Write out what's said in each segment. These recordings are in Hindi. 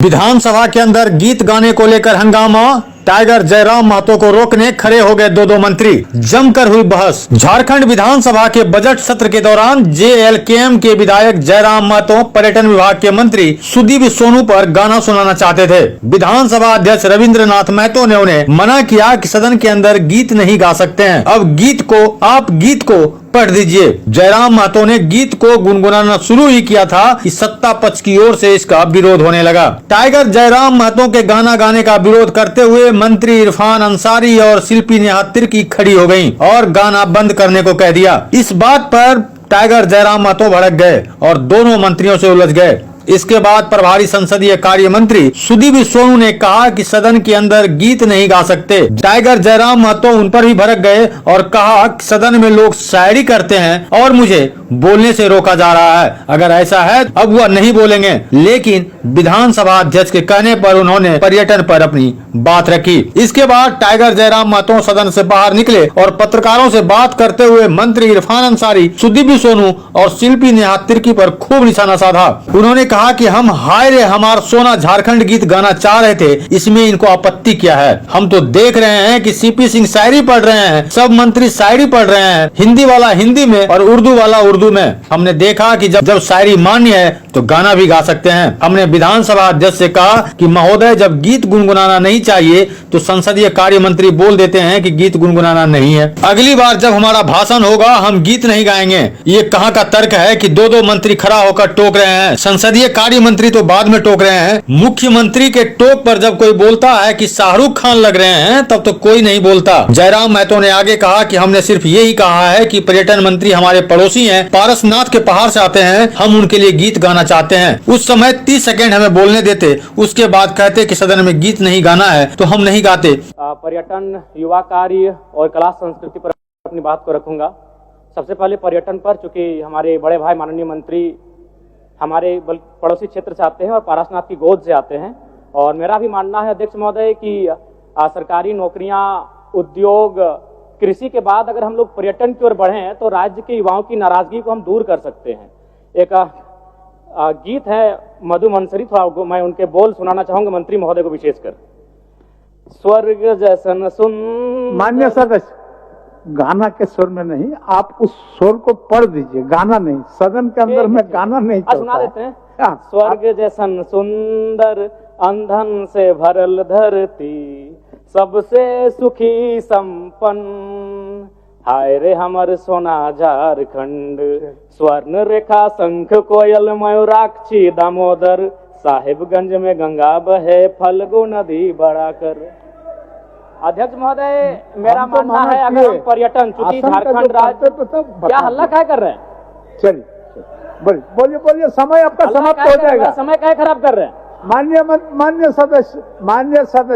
विधानसभा के अंदर गीत गाने को लेकर हंगामा। टाइगर जयराम महतो को रोकने खड़े हो गए दो मंत्री। जमकर हुई बहस। झारखंड विधानसभा के बजट सत्र के दौरान जेएलकेएम के विधायक जयराम महतो पर्यटन विभाग के मंत्री सुदीप सोनू पर गाना सुनाना चाहते थे। विधानसभा अध्यक्ष रविंद्रनाथ महतो ने उन्हें मना किया कि सदन के अंदर गीत नहीं गा सकते हैं। अब गीत को पढ़ दीजिए। जयराम महतो ने गीत को गुनगुनाना शुरू ही किया था कि सत्ता पक्ष की ओर से इसका विरोध होने लगा। टाइगर जयराम महतो के गाना गाने का विरोध करते हुए मंत्री इरफान अंसारी और शिल्पी नेहा तिर्की खड़ी हो गयीं और गाना बंद करने को कह दिया। इस बात पर टाइगर जयराम महतो भड़क गए और दोनों मंत्रियों से उलझ गए। इसके बाद प्रभारी संसदीय कार्य मंत्री सुदीप सोनू ने कहा कि सदन के अंदर गीत नहीं गा सकते। टाइगर जयराम महतो उन पर भी भड़क गए और कहा कि सदन में लोग शायरी करते हैं और मुझे बोलने से रोका जा रहा है। अगर ऐसा है अब वह नहीं बोलेंगे। लेकिन विधानसभा अध्यक्ष के कहने पर उन्होंने पर्यटन पर अपनी बात रखी। इसके बाद टाइगर जयराम महतो सदन से बाहर निकले और पत्रकारों से बात करते हुए मंत्री इरफान अंसारी, सुदीप सोनू और शिल्पी नेहा तिर्की पर खूब निशाना साधा। उन्होंने कहा कि हम हाय रे हमार सोना झारखंड गीत गाना चाह रहे थे, इसमें इनको आपत्ति क्या है। हम तो देख रहे हैं कि सीपी सिंह शायरी पढ़ रहे हैं, सब मंत्री शायरी पढ़ रहे हैं, हिंदी वाला हिंदी में और उर्दू वाला उर्दू में। हमने देखा कि जब शायरी मान्य है तो गाना भी गा सकते हैं। हमने विधानसभा अध्यक्ष से कहा कि महोदय जब गीत गुनगुनाना नहीं चाहिए तो संसदीय कार्य मंत्री बोल देते हैं कि गीत गुनगुनाना नहीं है। अगली बार जब हमारा भाषण होगा हम गीत नहीं गाएंगे। ये कहाँ का तर्क है कि दो मंत्री खड़ा होकर टोक रहे हैं। संसदीय कार्य मंत्री तो बाद में टोक रहे हैं। मुख्यमंत्री के टोक पर जब कोई बोलता है कि शाहरुख खान लग रहे हैं तब तो कोई नहीं बोलता। जयराम महतो ने आगे कहा कि हमने सिर्फ यही कहा है कि पर्यटन मंत्री हमारे पड़ोसी हैं, पारसनाथ के पहाड़ से आते हैं, हम उनके लिए गीत गाना चाहते हैं। उस समय 30 सेकंड हमें बोलने देते, उसके बाद कहते कि सदन में गीत नहीं गाना है तो हम नहीं गाते। पर्यटन, युवा कार्य और कला संस्कृति पर अपनी बात को रखूंगा। सबसे पहले पर्यटन पर, चूंकि हमारे बड़े भाई माननीय मंत्री हमारे पड़ोसी क्षेत्र से आते हैं और पारसनाथ की गोद से आते हैं और मेरा भी मानना है अध्यक्ष महोदय कि सरकारी नौकरियां, उद्योग, कृषि के बाद अगर हम लोग पर्यटन की ओर बढ़ें तो राज्य के युवाओं की नाराजगी को हम दूर कर सकते हैं। एक गीत है मधु मंसरी, थोड़ा मैं उनके बोल सुनाना चाहूंगा मंत्री महोदय को विशेषकर। स्वर्ग जैसन सुन मान्य सदस्य, गाना के स्वर में नहीं, आप उस स्वर को पढ़ दीजिए, गाना नहीं। सदन के अंदर में गाना नहीं चलता। सुना देते हैं। स्वर्ग जैसन सुंदर अंधन से भरल धरती, सबसे सुखी संपन्न, हाय रे हमर सोना झारखंड, स्वर्ण रेखा शंख कोयल मयूराक्षी दामोदर, साहिबगंज में गंगा बहे फल्गु नदी बढ़ाकर। अध्यक्ष महोदय मेरा मानना है अगर हम पर्यटन, चूंकि झारखंड राज्य क्या हल्ला क्या कर रहे हैं। चलिए बोलिए, समय आपका समाप्त हो जाएगा। समय क्या खराब कर रहे हैं मान्य सदस्य।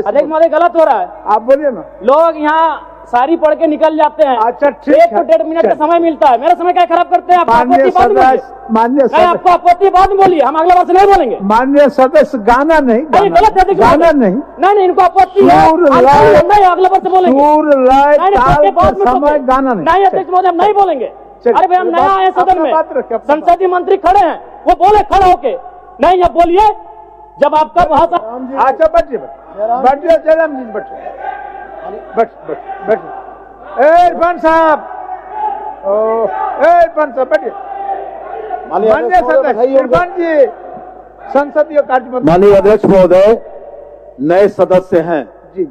अध्यक्ष महोदय गलत हो रहा है। आप बोलिए ना। लोग यहाँ सारी पढ़ के निकल जाते हैं। अच्छा ठीक है, 1 to 1.5 मिनट का समय मिलता है, मेरा समय क्या खराब करते हैं। मान्य सदस्य, आपको आपत्ति बाद में बोलिए, हम अगले बार से नहीं बोलेंगे। मान्य सदस्य, गाना नहीं, गलत है, गाना नहीं, नहीं इनको आपत्ति है, अगले बार से बोलेंगे। समय गाना नहीं अध्यक्ष महोदय हम नहीं बोलेंगे। अरे भाई हम नया आए सदन में, संसदीय मंत्री खड़े हैं, वो बोले खड़ा होके नहीं, अब बोलिए जब आपका भाषण। अच्छा बैठिए जयराम जी, बैठिए। इरफान साहब, इरफान साहब बैठिए। माननीय सदस्य इरफान जी, संसदीय कार्य मंत्री। माननीय अध्यक्ष महोदय, नए सदस्य हैं जी,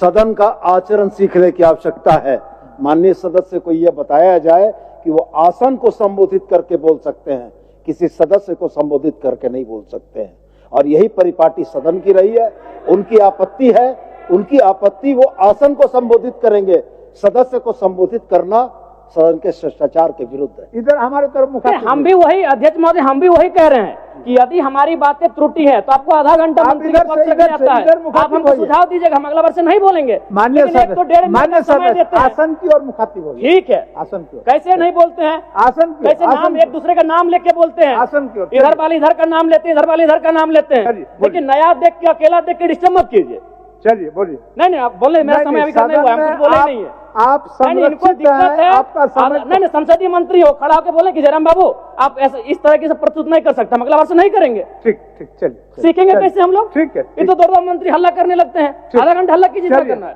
सदन का आचरण सीखने की आवश्यकता है। माननीय सदस्य को यह बताया जाए कि वो आसन को संबोधित करके बोल सकते हैं, किसी सदस्य को संबोधित करके नहीं बोल सकते हैं। और यही परिपाटी सदन की रही है। उनकी आपत्ति है, उनकी आपत्ति वो आसन को संबोधित करेंगे, सदस्य को संबोधित करना सदन के शिष्टाचार के विरुद्ध है। इधर हमारे तरफ हम भी वही अध्यक्ष महोदय, हम भी वही कह रहे हैं कि यदि हमारी बातें त्रुटि है तो आपको आधा घंटा मंत्री के पक्ष से आता है, आप हमको सुझाव दीजिएगा, हम अगला बार से नहीं बोलेंगे। मान्य सदस्य, आसन की और मुखातिब होइए। ठीक है, आसन की ओर कैसे नहीं बोलते हैं, आसन की, कैसे नाम एक दूसरे का नाम लेके बोलते हैं, आसन की ओर। इधर वाले इधर का नाम लेते हैं, इधर वाले इधर का नाम लेते हैं, लेकिन नया देख के, अकेला देख के डिस्टर्ब मत कीजिए। चलिए बोलिए। नहीं आप बोले, मेरा समय अभी खत्म नहीं हुआ, हम कुछ बोले नहीं है। आप नहीं, इनको संरक्षित दिक्कत है, है। आपका समय नहीं, संसदीय मंत्री हो, खड़ा होकर बोले कि जयराम बाबू आप ऐसे इस तरह की प्रस्तुत नहीं कर सकते, अगला वर्ष नहीं करेंगे। ठीक ठीक, चलिए सीखेंगे कैसे हम लोग? ठीक है, ये तो दो मंत्री हल्ला करने लगते हैं, आधा घंटा हल्ला कीजिए, क्या करना है?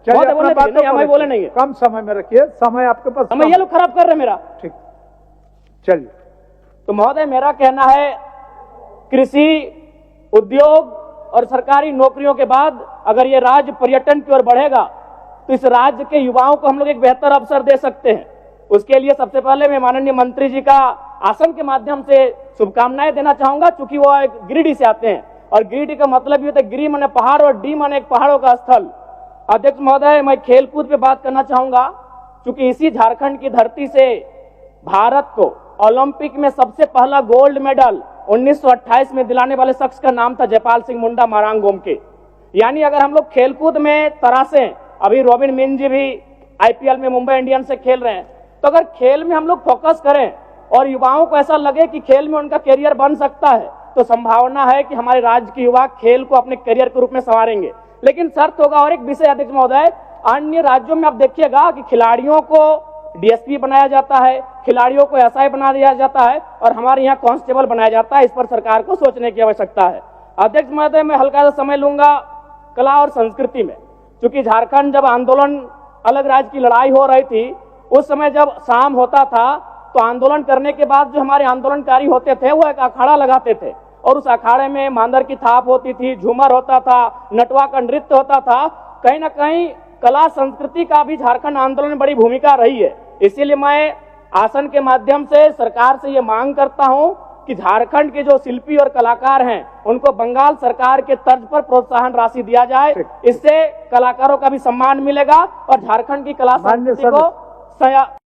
बहुत है, बोले नहीं, हमें बोले नहीं है। कम समय में रखिए, समय आपके पास समय ये लोग खराब कर रहे हैं मेरा। ठीक, चलिए। तो महोदय मेरा कहना है, कृषि, उद्योग और सरकारी नौकरियों के बाद अगर ये राज्य पर्यटन की ओर बढ़ेगा तो इस राज्य के युवाओं को हम लोग एक बेहतर अवसर दे सकते हैं। उसके लिए सबसे पहले मैं माननीय मंत्री जी का आसन के माध्यम से शुभकामनाएं देना चाहूंगा, चूंकि वो एक गिरिडीह से आते हैं और गिरिडीह का मतलब ये होता है गिरी माने पहाड़ और डी माने एक पहाड़ों का स्थल। अध्यक्ष महोदय, मैं खेलकूद पे बात करना चाहूंगा, चूंकि इसी झारखंड की धरती से भारत को ओलंपिक में सबसे पहला गोल्ड मेडल 1928 में दिलाने वाले शख्स का नाम था जयपाल सिंह मुंडा मारांग गोमके। यानी अगर हम लोग खेलकूद में तरासें, अभी रॉबिन मिन जी भी आईपीएल में मुंबई इंडियंस से खेल रहे हैं, तो अगर खेल में हम लोग फोकस करें और युवाओं को ऐसा लगे कि खेल में उनका करियर बन सकता है, तो संभावना है कि हमारे राज्य के युवा खेल को अपने करियर के रूप में संवारेंगे। लेकिन शर्त होगा और एक विषय अध्यक्ष महोदय, अन्य राज्यों में आप देखिएगा कि खिलाड़ियों को डीएसपी बनाया जाता है, खिलाड़ियों को एसआई बना दिया जाता है और हमारे यहाँ कांस्टेबल बनाया जाता है। इस पर सरकार को सोचने की आवश्यकता है। अध्यक्ष महोदय, मैं हल्का सा समय लूंगा कला और संस्कृति में, क्योंकि झारखंड जब आंदोलन, अलग राज्य की लड़ाई हो रही थी, उस समय जब शाम होता था तो आंदोलन करने के बाद जो हमारे आंदोलनकारी होते थे वो एक अखाड़ा लगाते थे और उस अखाड़े में मांदर की थाप होती थी, झूमर होता था, नटवा का नृत्य होता था। कहीं ना कहीं कला संस्कृति का भी झारखंड आंदोलन में बड़ी भूमिका रही है। इसीलिए मैं आसन के माध्यम से सरकार से ये मांग करता हूं कि झारखंड के जो शिल्पी और कलाकार हैं उनको बंगाल सरकार के तर्ज पर प्रोत्साहन राशि दिया जाए। इससे कलाकारों का भी सम्मान मिलेगा और झारखंड की कला संस्कृति को